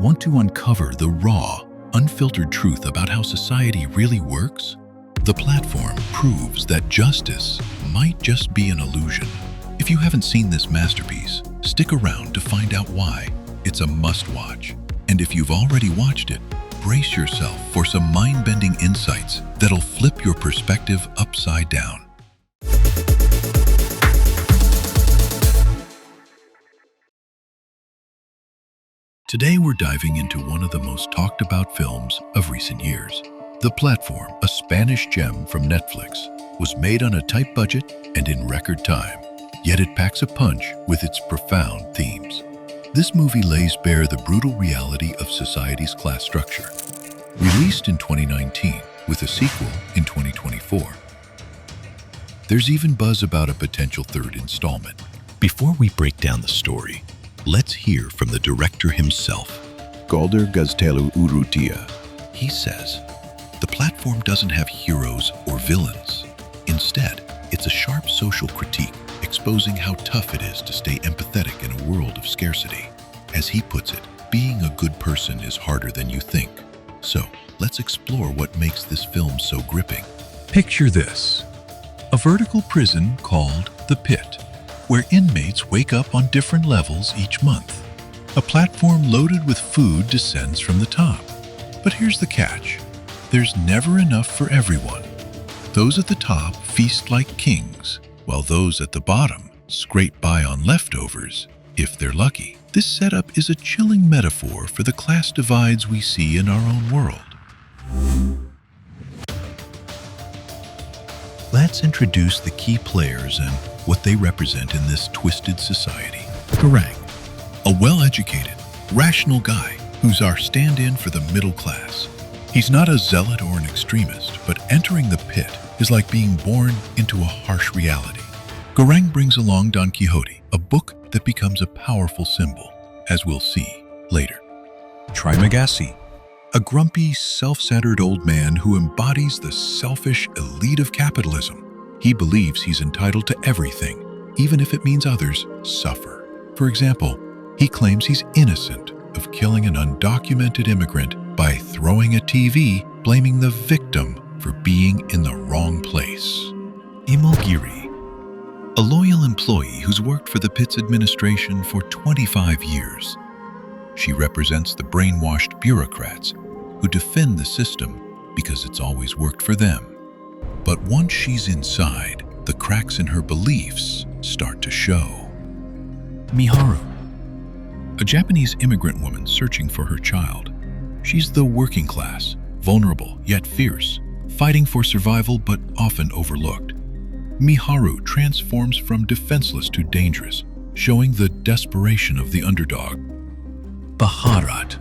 Want to uncover the raw, unfiltered truth about how society really works? The platform proves that justice might just be an illusion. If you haven't seen this masterpiece, stick around to find out why. It's a must-watch. And if you've already watched it, brace yourself for some mind-bending insights that'll flip your perspective upside down. Today we're diving into one of the most talked about films of recent years. The Platform, a Spanish gem from Netflix, was made on a tight budget and in record time, yet it packs a punch with its profound themes. This movie lays bare the brutal reality of society's class structure. Released in 2019 with a sequel in 2024. There's even buzz about a potential third installment. Before we break down the story, let's hear from the director himself, Galder Gaztelu Urrutia. He says, "The Platform doesn't have heroes or villains. Instead, it's a sharp social critique exposing how tough it is to stay empathetic in a world of scarcity. As he puts it, being a good person is harder than you think. So, let's explore what makes this film so gripping." Picture this: a vertical prison called The Pit, where inmates wake up on different levels each month. A platform loaded with food descends from the top. But here's the catch: there's never enough for everyone. Those at the top feast like kings, while those at the bottom scrape by on leftovers, if they're lucky. This setup is a chilling metaphor for the class divides we see in our own world. Let's introduce the key players and what they represent in this twisted society. Goreng, a well-educated, rational guy who's our stand-in for the middle class. He's not a zealot or an extremist, but entering the pit is like being born into a harsh reality. Goreng brings along Don Quixote, a book that becomes a powerful symbol, as we'll see later. Trimagasi, a grumpy, self-centered old man who embodies the selfish elite of capitalism. He believes he's entitled to everything, even if it means others suffer. For example, he claims he's innocent of killing an undocumented immigrant by throwing a TV, blaming the victim for being in the wrong place. Imogiri, a loyal employee who's worked for the pit's administration for 25 years. She represents the brainwashed bureaucrats who defend the system because it's always worked for them. But once she's inside, the cracks in her beliefs start to show. Miharu, a Japanese immigrant woman searching for her child. She's the working class, vulnerable yet fierce, fighting for survival but often overlooked. Miharu transforms from defenseless to dangerous, showing the desperation of the underdog. Baharat,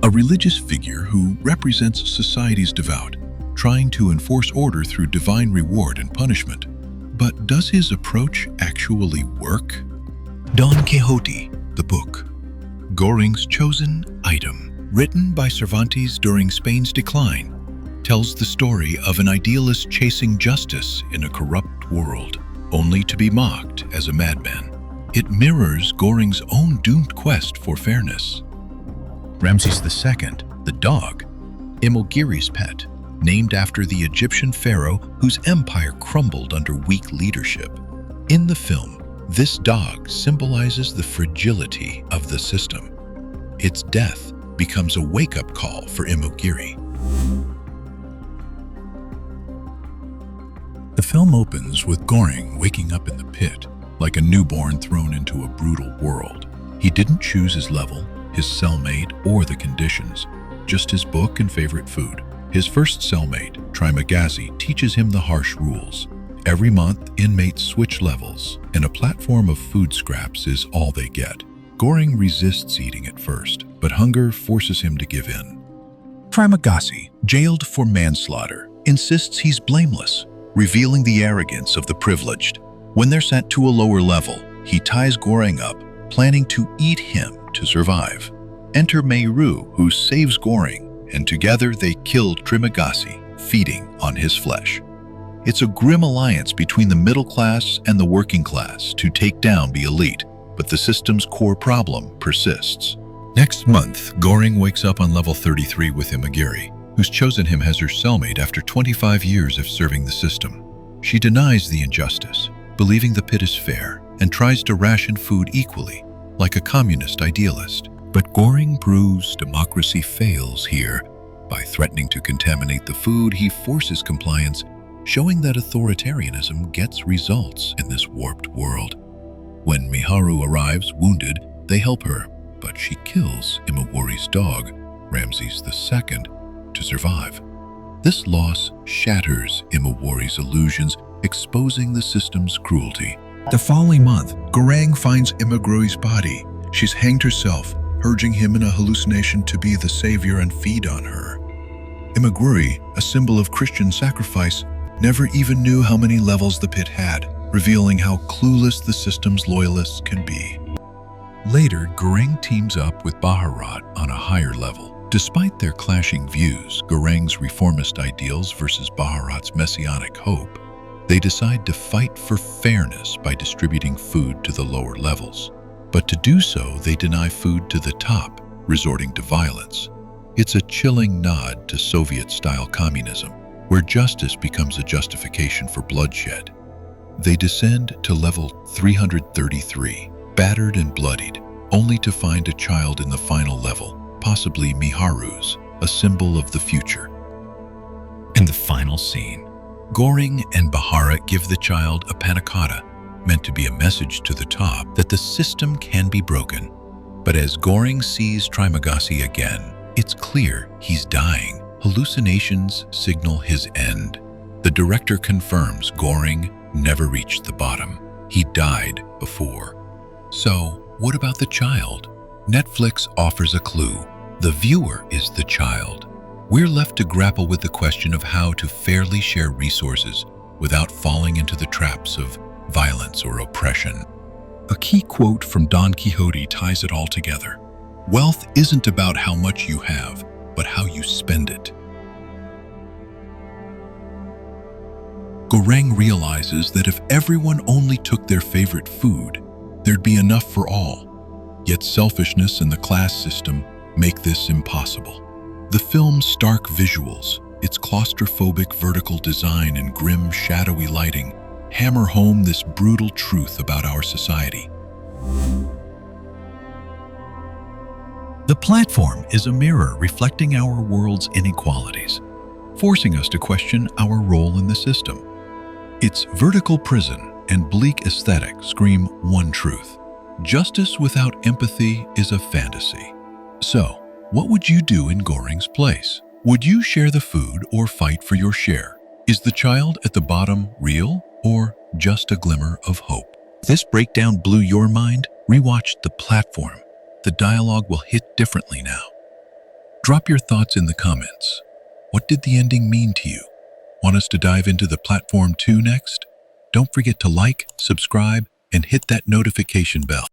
a religious figure who represents society's devout, trying to enforce order through divine reward and punishment. But does his approach actually work? Don Quixote, the book, Goreng's chosen item, written by Cervantes during Spain's decline, tells the story of an idealist chasing justice in a corrupt world, only to be mocked as a madman. It mirrors Goreng's own doomed quest for fairness. Ramses II, the dog, Imogiri's pet, named after the Egyptian pharaoh whose empire crumbled under weak leadership. In the film, this dog symbolizes the fragility of the system. Its death becomes a wake-up call for Imogiri. The film opens with Goreng waking up in the pit, like a newborn thrown into a brutal world. He didn't choose his level, his cellmate, or the conditions, just his book and favorite food. His first cellmate, Trimagasi, teaches him the harsh rules. Every month, inmates switch levels, and a platform of food scraps is all they get. Goreng resists eating at first, but hunger forces him to give in. Trimagasi, jailed for manslaughter, insists he's blameless, revealing the arrogance of the privileged. When they're sent to a lower level, he ties Goreng up, planning to eat him to survive. Enter Meru, who saves Goreng, and together they kill Trimagasi, feeding on his flesh. It's a grim alliance between the middle class and the working class to take down the elite, but the system's core problem persists. Next month, Goring wakes up on level 33 with Imagiri, who's chosen him as her cellmate after 25 years of serving the system. She denies the injustice, believing the pit is fair, and tries to ration food equally, like a communist idealist. But Goring proves democracy fails here. By threatening to contaminate the food, he forces compliance, showing that authoritarianism gets results in this warped world. When Miharu arrives wounded, they help her, but she kills Imawari's dog, Ramses II, to survive. This loss shatters Imawari's illusions, exposing the system's cruelty. The following month, Goring finds Imaguri's body. She's hanged herself, urging him in a hallucination to be the savior and feed on her. Imaguri, a symbol of Christian sacrifice, never even knew how many levels the pit had, revealing how clueless the system's loyalists can be. Later, Goring teams up with Baharat on a higher level. Despite their clashing views, Goring's reformist ideals versus Baharat's messianic hope, they decide to fight for fairness by distributing food to the lower levels. But to do so, they deny food to the top, resorting to violence. It's a chilling nod to Soviet-style communism, where justice becomes a justification for bloodshed. They descend to level 333, battered and bloodied, only to find a child in the final level, possibly Miharu's, a symbol of the future. In the final scene, Goring and Baharat give the child a panna cotta, meant to be a message to the top that the system can be broken. But as Goring sees Trimagasi again, it's clear he's dying. Hallucinations signal his end. The director confirms Goring never reached the bottom. He died before. So, what about the child? Netflix offers a clue. The viewer is the child. We're left to grapple with the question of how to fairly share resources without falling into the traps of violence or oppression. A key quote from Don Quixote ties it all together. Wealth isn't about how much you have, but how you spend it. Goring realizes that if everyone only took their favorite food, there'd be enough for all. Yet selfishness and the class system make this impossible. The film's stark visuals, its claustrophobic vertical design and grim, shadowy lighting, hammer home this brutal truth about our society. The platform is a mirror reflecting our world's inequalities, forcing us to question our role in the system. Its vertical prison and bleak aesthetic scream one truth: justice without empathy is a fantasy. So, what would you do in Goring's place? Would you share the food or fight for your share? Is the child at the bottom real or just a glimmer of hope? If this breakdown blew your mind, rewatch The Platform. The dialogue will hit differently now. Drop your thoughts in the comments. What did the ending mean to you? Want us to dive into The Platform 2 next? Don't forget to like, subscribe, and hit that notification bell.